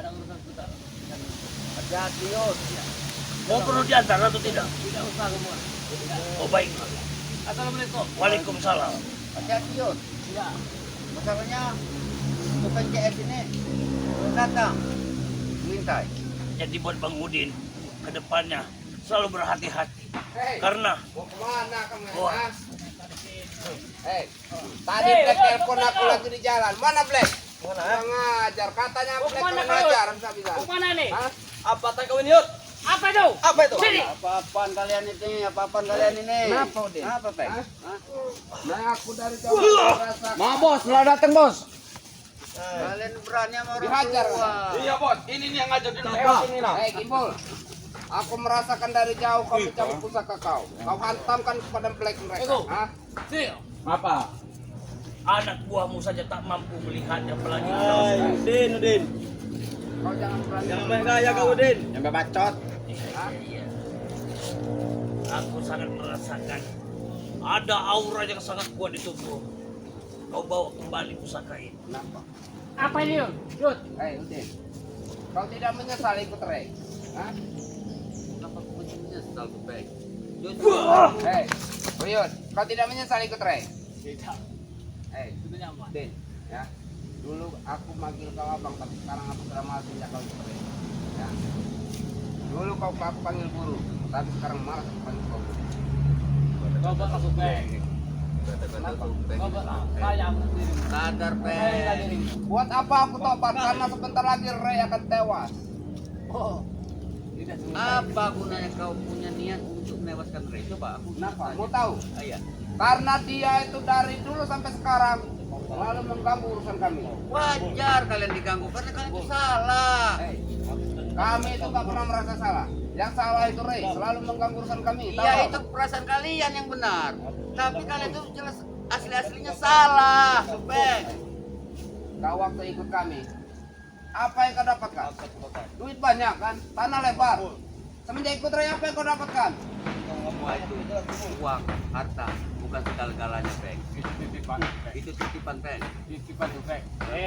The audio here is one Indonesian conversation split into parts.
Ada urusan sebentar. Hati-hati, Yud. Mau perlu diantar atau tidak? Tidak usah semua. Oh baik. Assalamualaikum. Waalaikumsalam. Hati-hati, Yud. Ya. Masalahnya bukan CS ini belum datang. Mintai. Jadi buat Bang Udin ke depannya selalu berhati-hati. Karena Mau kemana kamu? Wah. Tadi Black telepon aku lagi di jalan. Mana Black? Kurang ngajar. Katanya Mau Black kemana kurang kau? ngajar. Bisa-bisa. Mau kemana nih? Hah? Apa tak kau ini, Yud? Apa itu? Apa itu? Sini. Apa-apaan kalian ini? Apa-apaan kalian ini? Kenapa, Udin? Apa, Peng? Nah, aku dari jauh merasa. Mau bos, lah datang bos. Kalian berani sama orang Dihajar. tua. Iya bos, ini nih yang ngajak di sini lah. Hei, Gimbal. Aku merasakan dari jauh kau mencabut pusaka kau. Kau hantamkan kepada Black mereka. Ego. Hah? Sini. Apa? anak buahmu saja tak mampu melihatnya apalagi Udin. Kau jangan berani. Jangan main gaya kau, Udin. Yang bacot. Iya. Aku sangat merasakan ada aura yang sangat kuat di tubuh. Kau bawa kembali pusaka ini. Kenapa? Apa ini, Yud? Hei, Udin. Kau tidak menyesal ikut Rey? Hah? Kenapa kau menyesal, Black? Hei, Uyut, kau tidak menyesal ikut Rey? Tidak. Hei, Sebenarnya apa? Udin, ya. Dulu aku manggil kau abang, tapi sekarang aku sudah malas sejak kau ikut Rey. Ya. Dulu aku panggil guru, tapi sekarang malas aku panggil kau guru. Kau buat aku baik. Kenapa? Kau buat saya aku sendiri. Sadar, Saya Peng. dirimu. Buat apa aku tobat? Karena sebentar lagi Rey akan tewas. Oh. Tidak sebentar. Apa gunanya kau punya niat untuk menewaskan Rey? Coba aku Kenapa? Mau tahu? Iya. Karena dia itu dari dulu sampai sekarang selalu mengganggu urusan kami. Wajar kalian diganggu karena kalian itu salah. Hei, kami itu gak pernah merasa salah. Yang salah itu Rey, selalu mengganggu urusan kami. Tahu? Iya itu perasaan kalian yang benar. Tapi kalian itu jelas asli-aslinya salah. Supeng. Kau waktu ikut kami, apa yang kau dapatkan? Duit banyak kan? Tanah lebar. Semenjak ikut Rey, apa yang kau dapatkan? Semua itu uang, harta, bukan segala-galanya, Peng. Itu titipan, Peng.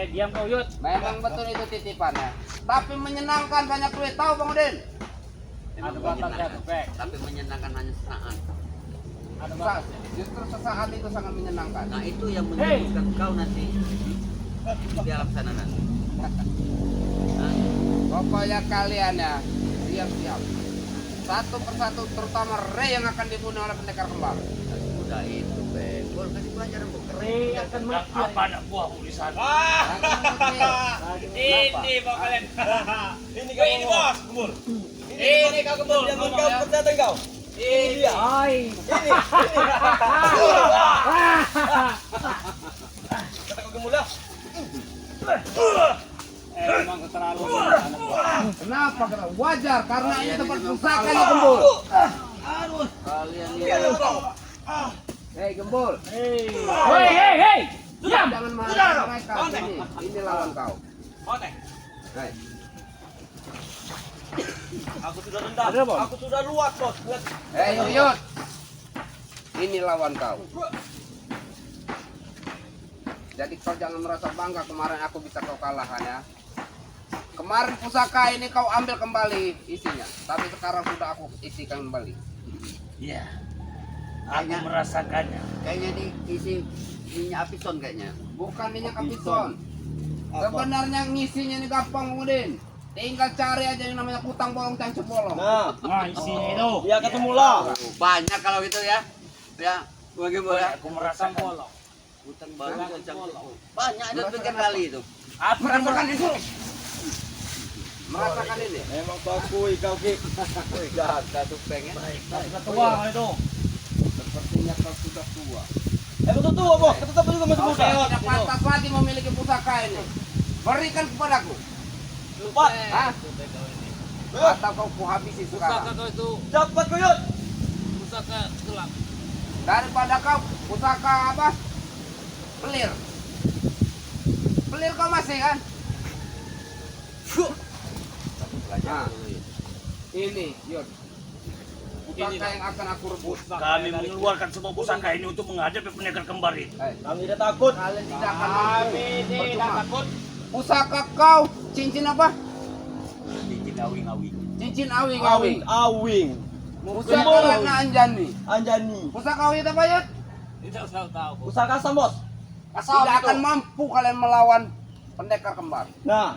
Diam kau, Yud. Memang betul itu titipannya. Tapi menyenangkan banyak duit. Tahu Bang Udin? Ada batasnya, Bek. Tapi menyenangkan hanya sesaat. Ada Sa- batasnya. Justru sesaat itu sangat menyenangkan. Nah itu yang menyebabkan kau nanti di alam sana nanti. Nah, Pokoknya kalian ya, siap-siap. Satu persatu, terutama Rey yang akan dibunuh oleh pendekar kembar. udah itu, Peng. Gua kasih pelajaran, Bu. Rey akan Dan mati. apa anak buahmu di sana? Ini mau kalian. Ini bos, Gembul. Ini kau Gembul, dia kau percaya kau. Ini dia. Hai. Ini. Kata kau Gembul lah. Memang keterlaluan. Kenapa? Wajar, karena ini tempat pusakanya Gembul. Kalian ini Hei Gembul, Hei. Diam. jangan marah mereka. Ini lawan kau. Hei, Aku sudah rendah. Aku sudah luas, bos. Lihat. hei Yuyut, ini lawan kau. Jadi kau jangan merasa bangga kemarin aku bisa kau kalahkan ya. Kemarin pusaka ini kau ambil kembali isinya, tapi sekarang sudah aku isikan kembali. Iya. Aku merasakannya. kayaknya diisi minyak apison kayaknya. Bukan minyak kapison. Sebenarnya ngisinya ini gampang Udin. Tinggal cari aja yang namanya kutang bolong cangcup bolong. Nah, Isinya itu. biar ketemu lah. Banyak kalau gitu ya. Ya, bagaimana? Aku merasakan. Hutang baru dan cangkuk. Banyak ada tiga kali itu. Apa Merasakan itu. Merasakan ini. Memang kau akui kau Ki. Jahat tuh pengen. Tua itu. Sepertinya kau sudah tua. Betul tua, bos. Kita juga masih Kau muda. tidak pantas lagi memiliki pusaka ini. Berikan kepadaku. Lupa. Hah? Atau kau kuhabisi sekarang. Pusaka kau itu Dapat kau, Yud. pusaka gelap. Daripada kau pusaka apa? Pelir. Pelir kau masih kan? Nah, ini Yud. Pusaka yang akan aku rebut. Kami mengeluarkan semua pusaka ini untuk menghadapi pendekar kembar itu. Kami tidak takut. Kalian tidak akan Kami mampu. tidak Percuma. takut. Pusaka kau cincin apa? awing-awing. Cincin awing-awing. Awing. Pusaka Ratna Anjani. Anjani. Pusaka awing apa Yud? Tidak usah tahu. Pusaka Asam, Bos. Tidak akan mampu kalian melawan pendekar kembar. Nah,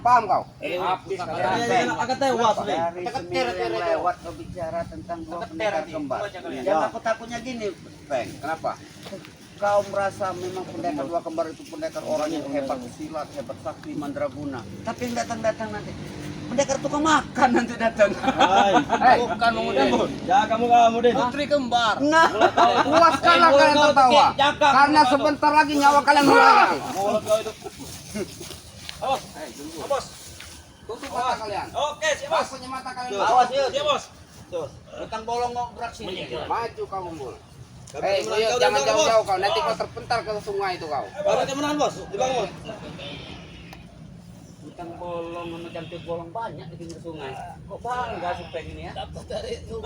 Paham kau? akan tewas nih. Dari yang lewat berbicara tentang dua pendekar kembar. Yang aku takutnya gini, Bang. Kenapa? Kau merasa memang pendekar dua kembar itu pendekar orang yang hebat silat, hebat sakti, mandraguna. Tapi yang datang-datang nanti pendekar tukang makan nanti datang. Hai. Bukan mengudin. Ya kamu deh. Putri kembar. Nah, Puaskanlah kalian tertawa. Karena sebentar lagi nyawa kalian melayang. Mulut kau itu. Awas. Bos. Tutup mata kalian. Oke, siap, Bos. Punya mata kalian. awas ya. Siap, Bos. Tuh. Utang bolong ngobrak sini. Maju kau Kumbul. Kami Hei, kemenangan kau, jangan Bos. jauh-jauh kau. Nanti kau terpental ke sungai itu kau. Baru kemenangan, Bos. Di bawah, Bos. Utang bolong macam bolong banyak di pinggir sungai. Kok bangga supeng ini ya? Dapat dari itu.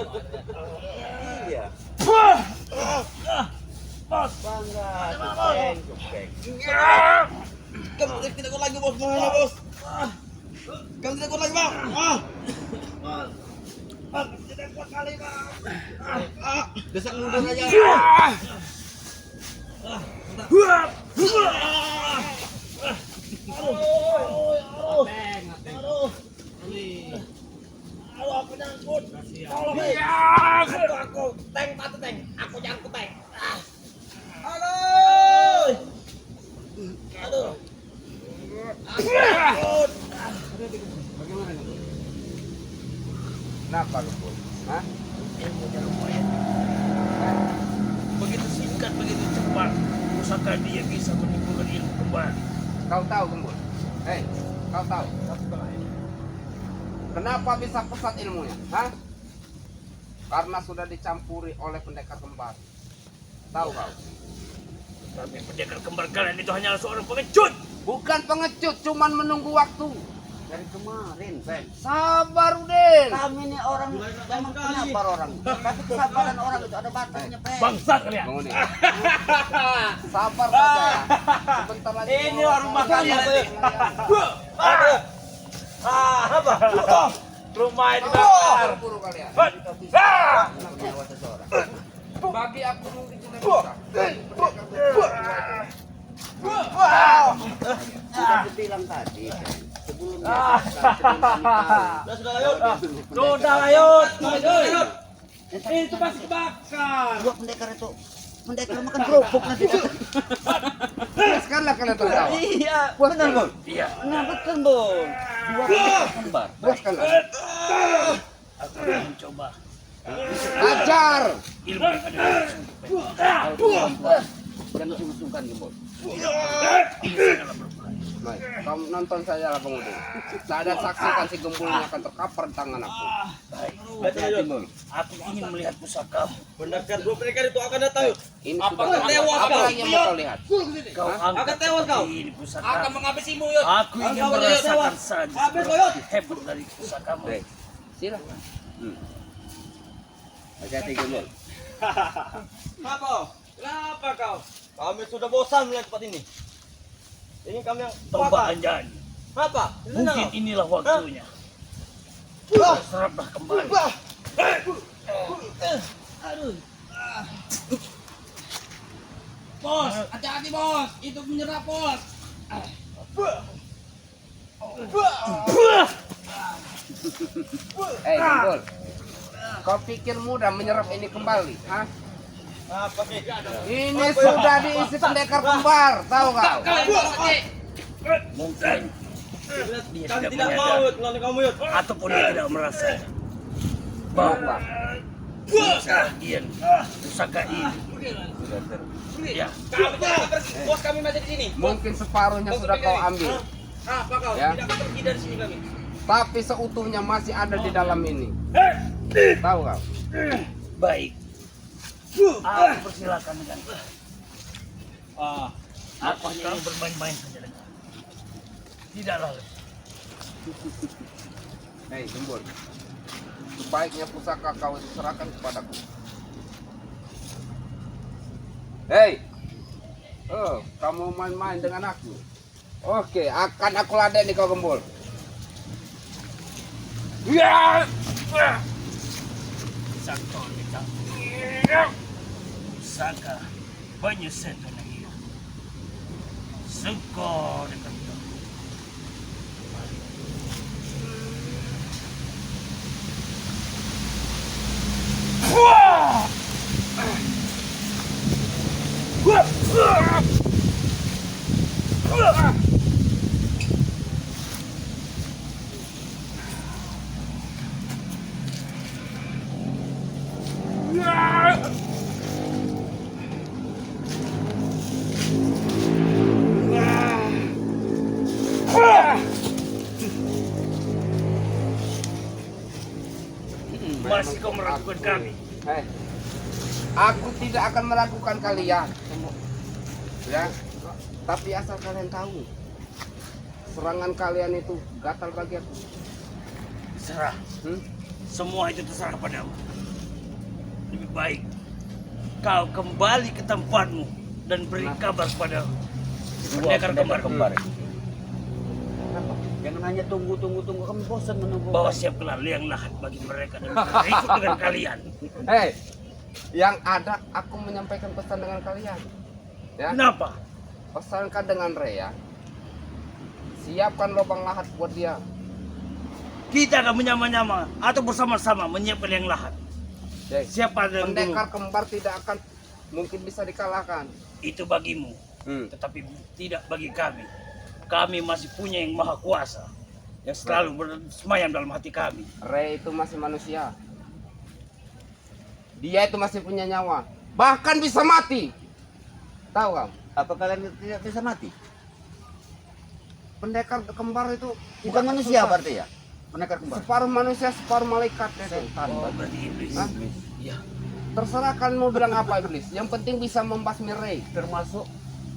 Iya. Bos. Bangga supeng. Kamu tidak kuat lagi, Bos. Mana, Bos? Kamu tidak kuat lagi, Bang. Tidak kuat kali, Bang. Desak mundur aja. Aku nyangkut. Tolong aku. Tank patu tank. Aku nyangkut tank. Aduh. Aduh. Kenapa Kumbul? Hah? Ilmunya lumayan. Begitu singkat, begitu cepat. Pusaka dia bisa menimbulkan ilmu kembali. Kau tahu Kumbul? Hei, kau tahu? Kenapa bisa pesat ilmunya? Hah? Karena sudah dicampuri oleh pendekar kembar. Tahu kau? Tapi pendekar kembar kalian itu hanyalah seorang pengecut. Bukan pengecut, cuman menunggu waktu. Dari kemarin, Bang. Sabar Udin. Kami ini orang memang kenapa orang. Tapi kesabaran orang itu ada batasnya, Bang. Bangsa kalian. Bang Udin. Sabar saja. Ya. Sebentar lagi. Ini warung makan ya, nanti. Apa? Rumah ini Buru kalian. Ah! Nyawa seseorang. Bagi aku mungkin sudah bisa. Sudah dibilang tadi, Bang. Sebelum kami tahu. Sudah layut. Sudah layut. Itu pasti kebakar. Dua pendekar itu pendekar makan kerupuk nanti. Puaskanlah kalian tertawa. Iya, benar, Bang. Iya. Nah, betul, Bang. Dua pendekar kembar. Puaskanlah. Aku akan mencoba Ajar. ilmu yang ada di dalam Jangan sungkan, Bang. ini sangatlah berbahaya. Baik, kamu nonton saja lah Bang Udin. Tak ada saksikan si gembulnya akan terkapar di tangan aku. Baik. Hati-hati, Bang. Aku ingin melihat pusaka. Pendekar dua pendekar itu akan datang. Ini Apakah sudah tewas apa kau? lagi yang mau kau lihat? Kau Akan angkat tewas kau. ini pusaka. Akan menghabisimu, Yud. Aku ingin Kau merasakan tewas. saja Habis, seperti Yud. hebat dari pusakamu. Baik, silakan. Hati-hati, Bang. Apa? Kenapa kau? Kami sudah bosan melihat tempat ini. Ini kami yang Tombak Anjani. Apa? Mungkin inilah waktunya. Seraplah kembali. Bos, hati-hati bos. Itu menyerap bos. Hei, Gembul. Kau pikir mudah menyerap ini kembali? Hah? Apa sih? Ini sudah diisi pendekar kembar, tahu kau? Mungkin dia Kami tidak tidak mau menyadari melalui kamu, Yud. ataupun dia tidak merasa bahwa sebagian pusaka ini ya Kami tidak akan pergi. Bos kami masih di sini. Mungkin separuhnya sudah kau ambil, Apa kau? Ya. Tidak akan pergi dari sini kami. tapi seutuhnya masih ada di dalam ini. Tahu kau? baik. Aku persilakan dengan aku hanya ingin bermain-main saja dengan tidaklah lebih. Hei, Gembul. Sebaiknya pusaka kau itu serahkan kepadaku. Hei, kamu main-main dengan aku? Oke, akan aku ladeni kau Gembul. Sakto kita. Saka banyak seto na iya. Suko dekat itu. Masih kau meragukan kami? Hei, aku tidak akan meragukan kalian. Ya, tapi asal kalian tahu, serangan kalian itu gatal bagi aku. Serah. Semua itu terserah padamu. Lebih baik kau kembali ke tempatmu dan beri kabar pada pendekar kembar. Kenapa? Jangan hanya tunggu. Kami bosan menunggu. Bawa siap gelar liang lahat bagi mereka dan mereka ikut dengan kalian. Hei, yang ada aku menyampaikan pesan dengan kalian. Ya, Kenapa? pesankan dengan Rea. Siapkan lubang lahat buat dia. Kita akan menyama-nyama atau bersama-sama menyiapkan liang lahat. Hei, Siapa yang dulu? pendekar kembar tidak akan mungkin bisa dikalahkan. Itu bagimu, tetapi tidak bagi kami. Kami masih punya yang maha kuasa yang selalu bersemayam dalam hati kami. Rea itu masih manusia. Dia itu masih punya nyawa. Bahkan bisa mati. Tahu kamu? Apa kalian tidak bisa mati? Pendekar kembar itu Bukan tidak manusia susah. berarti ya? Pendekar kembar. Separuh manusia, separuh malaikat. Setan. Oh, berarti iblis. Hah? Ya. Terserah kalian mau bilang apa iblis. Yang penting bisa membasmi Ray. Termasuk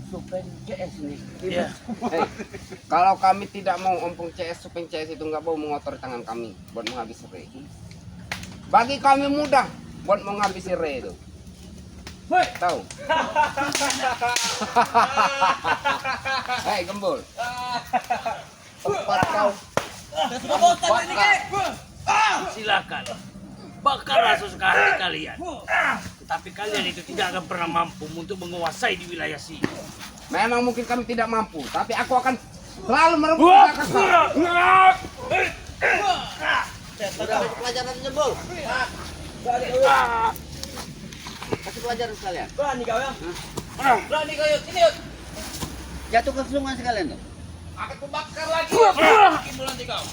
Supen CS nih. Ya. Hei, kalau kami tidak mau ompong CS, supeng CS itu nggak mau mengotori tangan kami buat menghabisi Ray. Bagi kami mudah buat menghabisi Ray itu. Tahu? Hei Gembul. Tempat kau. Silakan. Bakarlah sesuka hati kalian. Tapi kalian itu tidak akan pernah mampu untuk menguasai di wilayah sini. Memang mungkin kami tidak mampu, tapi aku akan selalu merebut kakak. Udah kasih pelajaran jebol. Kasih pelajaran sekalian. Berani kau ya? Berani kau yuk, sini yuk. Jatuh ke sungai sekalian tuh. Akan kubakar lagi. Bikin dulu nanti kau.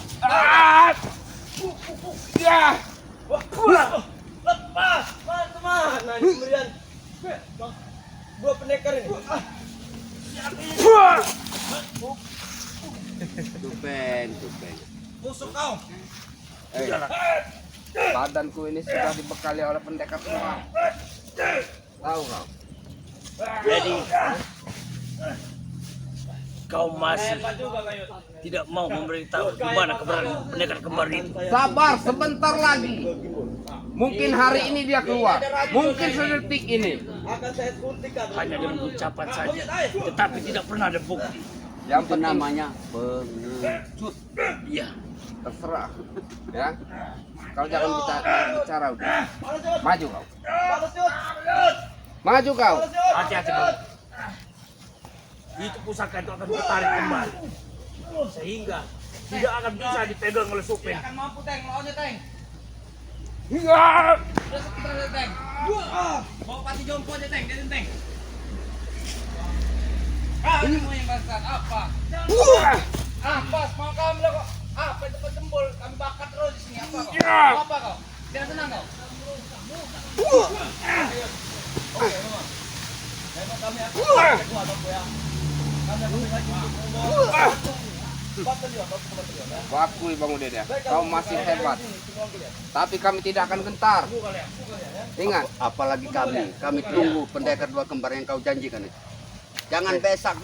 Lepas, teman-teman. Nah, ini kemudian dua pendekar ini. Supen. Busuk kau. Badanku ini sudah dibekali oleh pendekar semua. Tahu kau? Jadi kau masih Hebat juga kau. tidak mau memberitahu di mana keberadaan pendekar kembar itu. Sabar sebentar lagi. Mungkin hari ini dia keluar. Mungkin sedetik ini. Akan saya suntikan. Hanya dengan ucapan saja, tetapi tidak pernah ada bukti. Yang Itu penting namanya pengecut. Iya. terserah. Ya. Kau jangan bicara udah. Maju kau. Maju kau. Hati-hati bang. Itu pusaka itu akan tertarik kembali. Sehingga tidak akan bisa dipegang oleh Supen. Akan mampu Teng, lawannya Teng. Udah sebentar aja Teng. Bawa pati jompo aja Teng, jadi Teng. Ini mau yang barusan apa? Pas mau kamu lah kok. Apa itu jempol? Kami bakar terus di sini apa kok? Mau apa kau? Jangan senang kau. Oke, memang. Memang kami akan kuat aku ya. Kami akan lagi Wakui Bang Udin ya. Kau masih hebat. Tapi kami tidak akan gentar. Ingat, Apalagi kami tunggu pendekar dua kembar yang kau janjikan itu. Jangan besok.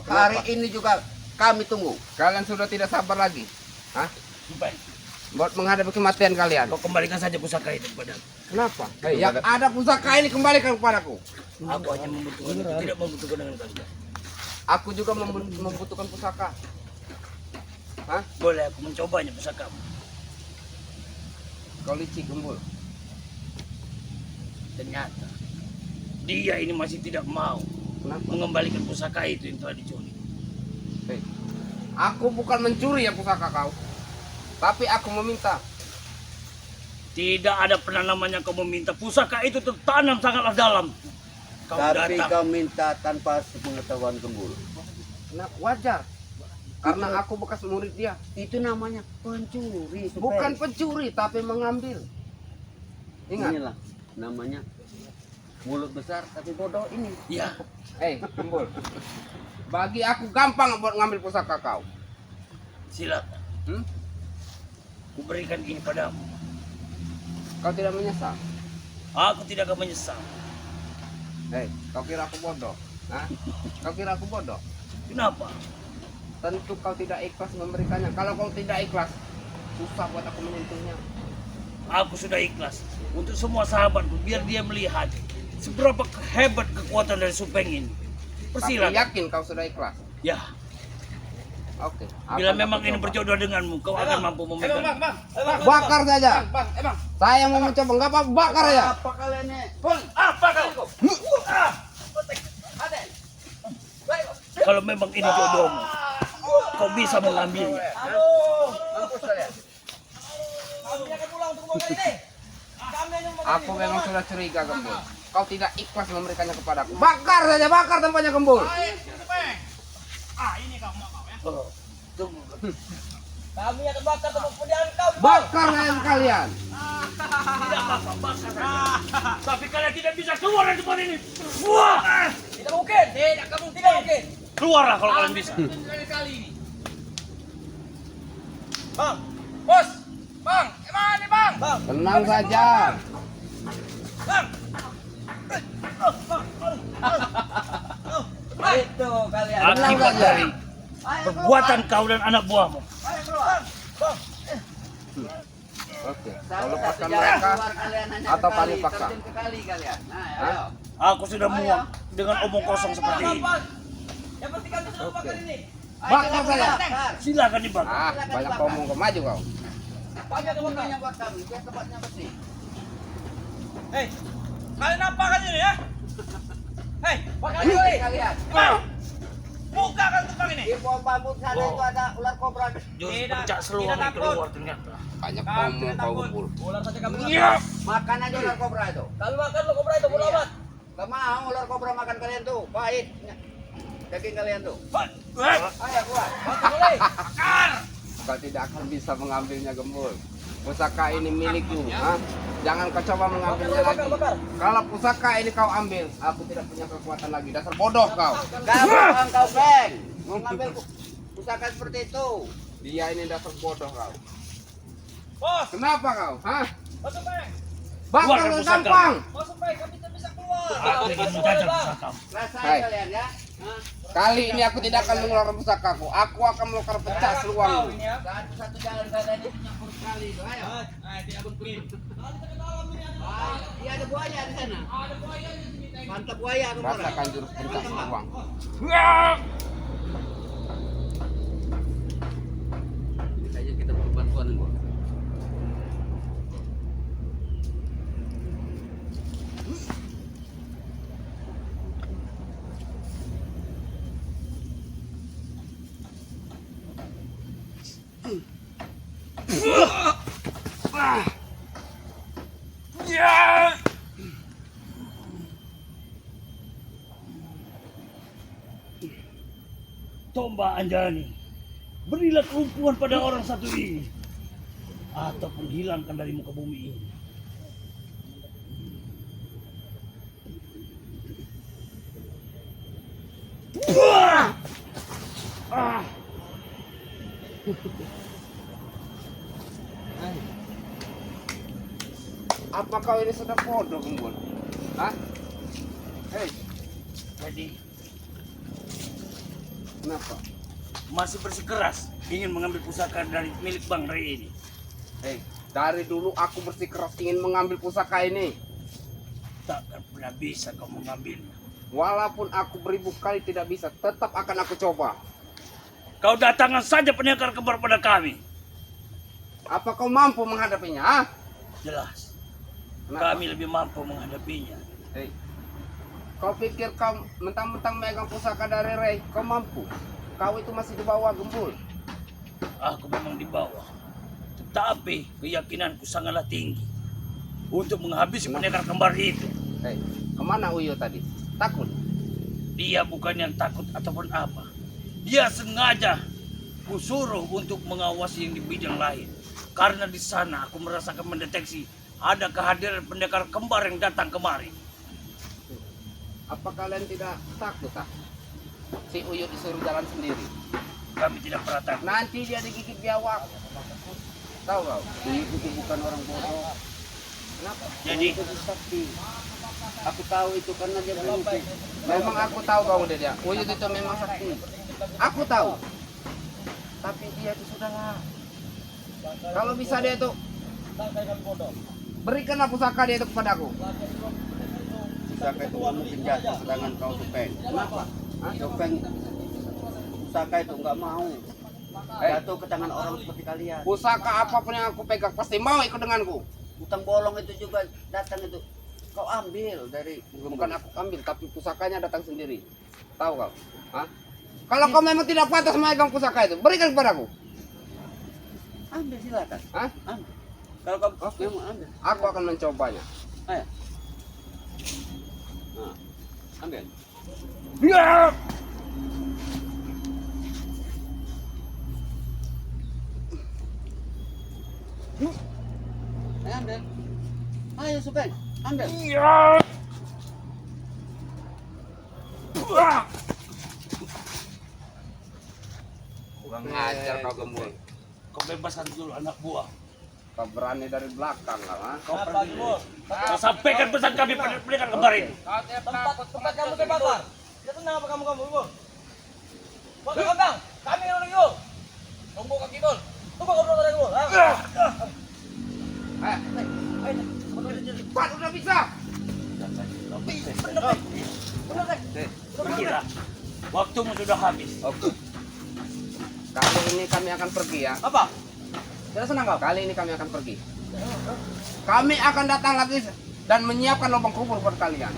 Hari ini juga kami tunggu. kalian sudah tidak sabar lagi. Hah? Supen, Buat menghadapi kematian kalian. kau kembalikan saja pusaka itu kepada aku. Kenapa? Yang ada pusaka ini kembalikan kepadaku. Aku hanya membutuhkan itu, tidak membutuhkan dengan kalian. Aku juga membutuhkan pusaka. Hah? Boleh aku mencobanya pusakamu. Kau licik Gembul. Ternyata dia ini masih tidak mau Kenapa? mengembalikan pusaka itu yang telah dicuri. Hei, aku bukan mencuri ya pusaka kau. Tapi aku meminta. Tidak ada pernah namanya kau meminta. Pusaka itu tertanam sangatlah dalam. Kau Tapi datang. kau minta tanpa sepengetahuan Gembul. Nah, wajar. Karena aku bekas murid dia. Itu namanya pencuri. Supeng. Bukan pencuri, tapi mengambil. Ingat. Inilah namanya mulut besar tapi bodoh ini. Ya, Hei, Gembul. Bagi aku gampang buat ngambil pusaka kau. silakan. Hmm? Kuberikan ini padamu. Kau tidak menyesal. Aku tidak akan menyesal. Hei, kau kira aku bodoh? Hah? Kau kira aku bodoh? Kenapa? Tentu kau tidak ikhlas memberikannya. Kalau kau tidak ikhlas, susah buat aku menyentuhnya. Aku sudah ikhlas untuk semua sahabatku biar dia melihat seberapa hebat kekuatan dari Supeng ini. Tapi Persilakan. yakin kau sudah ikhlas? Ya, Oke. bila akan memang aku ini coba. berjodoh denganmu, kau akan mampu Bang, memegang. bang. Bakar saja. Bang, bang. Saya mau mencoba, enggak apa, bakar ya. Apa kalian nih? Apa kau? Kalau memang ini jodohmu, kau bisa mengambilnya. Mampus kalian. Kami akan pulang untuk membeli ini. Kami hanya membeli. Aku memang sudah curiga, Gembul. Kau tidak ikhlas memberikannya kepadaku. Bakar saja, bakar tempatnya, Gembul. Ini kau mau kau ya. Oh, tunggu. Kami akan bakar tempat pediaan kau. Bakar saja sekalian. Tidak apa-apa, bakar saja. Tapi kalian tidak bisa keluar dari tempat ini. Wah! Tidak mungkin. Tidak mungkin. Keluarlah kalau kalian bisa. Kali ini. Bang, bos, bang, gimana nih bang? Bang, Tenang saja. bang. Itu kalian. Akibat dari perbuatan kau dan anak buahmu. Ayo keluar. Bang, Oke. Kau Satu-satu lepaskan jalan mereka keluar kalian hanya atau sekali, kami paksa. terjun ke kali kalian. Nah, Hah? ayo. Aku sudah muak dengan omong kosong seperti ini. yang penting kami sudah Oke. bakar ini. Bakar saja. Bakar. Silakan dibakar. Ah, banyak ngomong, kau maju kau. Banyak teman Semuanya buat kami, biar tempatnya bersih. Hei, kalian apa kan ini ya? Hei, bakar Ayo ini. kalian. Buka kan tukang ini. Di pohon bambu sana Oh. itu ada ular kobra. Jurus Tidak, pencak seluruh tidak takut. keluar ternyata. Banyak Kami ngomong tidak kau, takut. Gembul. Ular saja kami. Iya. Makan aja ular kobra itu. Kami makan lo kobra itu bola amat. Gak mau ular kobra makan kalian tuh. Pahit. Daging kalian tuh. Ayo keluar. Bakar boleh. Bakar. Kau tidak akan bisa mengambilnya, Gembul. Pusaka ini milikku. Hah? Jangan kau coba mengambilnya lagi. bakar. Kalau pusaka ini kau ambil, aku tidak punya kekuatan lagi. Dasar bodoh kau. Gampang kau Beng. Mau ngambil pusaka seperti itu. Dia ini dasar bodoh kau. Bos, Kenapa kau? Hah? masuk Bang. Bakar Keluarkan lu pusaka. gampang. Masuk Bang, kami tidak bisa keluar. Aku ingin menjajah pusaka. Rasain Hai. kalian ya. Hah? Kali ini aku tidak akan mengeluarkan pusakaku. Aku akan melakukan pecah Kau seluruhmu. ini ya. Satu jalan kalian itu nyampur sekali itu. Ayo. Tidak mungkin. Ah, iya ada buaya di sana. Ada buaya di sini. Teng. Mantap buaya tuh orang. Rasakan jurus pencak seluang. Kayaknya kita perlu bantuan gua. Tomba Anjani, berilah kelumpuhan pada orang satu ini, ataupun hilangkan dari muka bumi ini. Apa kau ini sudah bodoh, Gembul? Hah? Hei, Jadi kenapa? masih bersikeras ingin mengambil pusaka dari milik Bang Ray ini. Hei, dari dulu aku bersikeras ingin mengambil pusaka ini. Takkan pernah bisa kau mengambilnya. Walaupun aku beribu kali tidak bisa, tetap akan aku coba. Kau datangkan saja pendekar kembar pada kami. Apa kau mampu menghadapinya? Ah? Jelas. Kenapa? Kami lebih mampu menghadapinya. Hei, kau pikir kau mentang-mentang megang pusaka dari Ray, kau mampu? Kau itu masih di bawah Gembul. Aku memang di bawah. Tetapi keyakinanku sangatlah tinggi untuk menghabisi pendekar kembar itu. Hei, kemana Uyo tadi? Takut? Dia bukan yang takut ataupun apa. Dia sengaja kusuruh untuk mengawasi yang di bidang lain. Karena di sana aku merasakan mendeteksi ada kehadiran pendekar kembar yang datang kemari. Apa kalian tidak takut ah? Si Uyo disuruh jalan sendiri. Kami tidak pernah takut. Nanti dia digigit biawak. Tahu kau? Itu bukan orang bodoh. Kenapa? Jadi Itu sakti. Aku tahu itu karena dia begitu. Memang aku tahu kau dia. Uyo itu memang sakti. Aku tahu. Tapi dia itu sudahlah. Kalau bisa dia itu berikanlah pusaka dia itu kepadaku. Pusaka itu mungkin jatuh ke tangan kau Supeng. Kenapa? Hah? Supeng pusaka itu nggak mau jatuh ke tangan orang seperti kalian. Pusaka apapun yang aku pegang pasti mau ikut denganku. Utang bolong itu juga datang itu. Kau ambil dari Bukan aku ambil, tapi pusakanya datang sendiri. Tahu kau? Hah? Kalau kau memang tidak pantas memegang pusaka itu, berikan kepadaku. ambil silakan. Hah? Ambil. Kalau kau memang ambil. Aku akan mencobanya. Ayo. Nah, ambil. Ya! Ayo ambil. Ayo Supeng, ambil. Ya! Kurang ngajar kau Gembul. kau bebaskan dulu anak buah. Kau berani dari belakang lah, ha? Kau pergi. Kau sampaikan pesan kami pada pendekar kembar itu. Kau tidak takut Tempat kamu terbakar. Ya tenang apa kamu Ibu? Bang, bang, kami yang dulu. Tunggu kaki dul. Tunggu kau dari dulu. Cepat, udah bisa. Pergilah. Waktumu sudah habis. Oke. Kali ini kami akan pergi ya. Apa? Tidak senang kau? Kali ini kami akan pergi. Kami akan datang lagi dan menyiapkan lubang kubur buat kalian.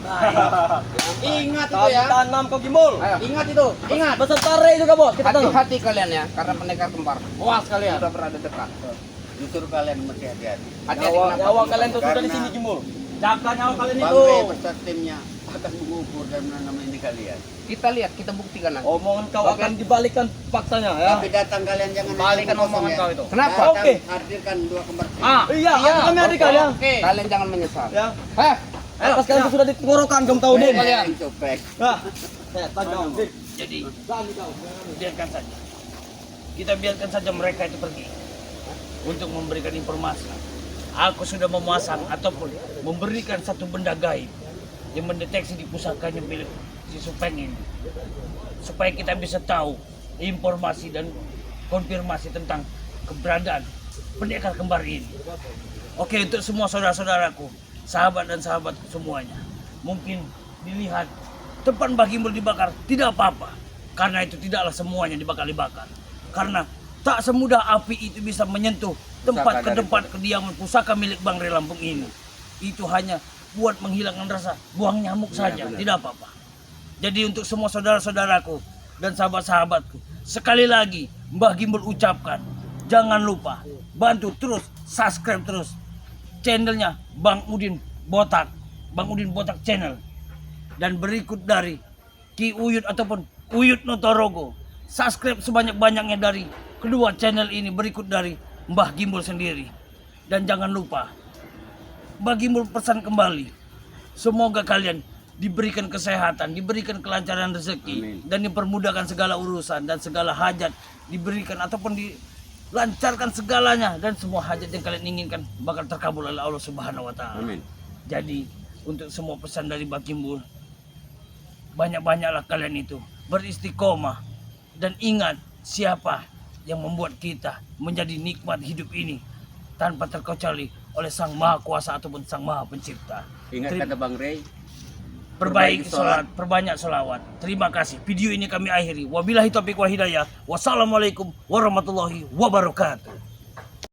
Ingat itu ya. Tanam kau Gimbul. Ayo, ingat itu. Ingat. Beserta Ray juga bos. Kita tanam. Hati-hati kalian ya, karena pendekar kembar. Awas kalian. Sudah berada dekat. Justru kalian mesti hati-hati. Hati-hati kenapa? Nyawa kalian tuh sudah di Karena- sini Gimbul. Jaga nyawa kalian Bang itu. Ray beserta timnya akan mengukur dan menanam ini kalian. Kita lihat, kita buktikan nanti. Omongan kau Oke. akan dibalikan faktanya ya. Tapi datang kalian jangan Balikan kosong omongan ya. kau itu. Kenapa? Datang, Oke. hadirkan dua kembar. Iya, kami hadirkan ya. Oke. Kalian jangan menyesal. Ya. Heh, Pas kalian tuh sudah ditenggorokan kamu tahu nih. kalian. Supeng. Nah, saya tanya Dik. Jadi Berani kau. biarkan saja. Kita biarkan saja mereka itu pergi untuk memberikan informasi. Aku sudah memasang ataupun memberikan satu benda gaib yang mendeteksi di pusakanya milik si Supeng ini, supaya kita bisa tahu informasi dan konfirmasi tentang keberadaan pendekar kembar ini. Oke, untuk semua saudara-saudaraku, sahabat dan sahabat semuanya, mungkin dilihat tempat Mbah Gimbul dibakar tidak apa-apa, karena itu tidaklah semuanya dibakar-bakar. Karena tak semudah api itu bisa menyentuh tempat ke tempat kediaman pusaka milik Bang Ray Lampung ini. Itu hanya buat menghilangkan rasa buang nyamuk saja, tidak apa-apa. Jadi untuk semua saudara-saudaraku dan sahabat-sahabatku, sekali lagi Mbah Gimbul ucapkan, jangan lupa bantu terus, subscribe terus channelnya Bang Udin Botak, Bang Udin Botak channel. Dan berikut dari Ki Uyut ataupun Uyut Notorogo, subscribe sebanyak-banyaknya dari kedua channel ini, berikut dari Mbah Gimbul sendiri. Dan jangan lupa, Mbah Gimbul pesan kembali, semoga kalian diberikan kesehatan, diberikan kelancaran rezeki, dan dipermudahkan segala urusan dan segala hajat, diberikan ataupun dilancarkan segalanya, dan semua hajat yang kalian inginkan bakal terkabul oleh Allah Subhanahu wa taala. Amin. Jadi untuk semua pesan dari Mbah Gimbul, banyak-banyaklah kalian itu beristiqomah dan ingat siapa yang membuat kita menjadi nikmat hidup ini tanpa terkecuali oleh Sang Maha Kuasa ataupun Sang Maha Pencipta. Ingat kata Bang Ray. Perbaiki sholat, perbanyak sholawat. Terima kasih. Video ini kami akhiri. Wabillahi taufiq wal hidayah. Wassalamualaikum warahmatullahi wabarakatuh.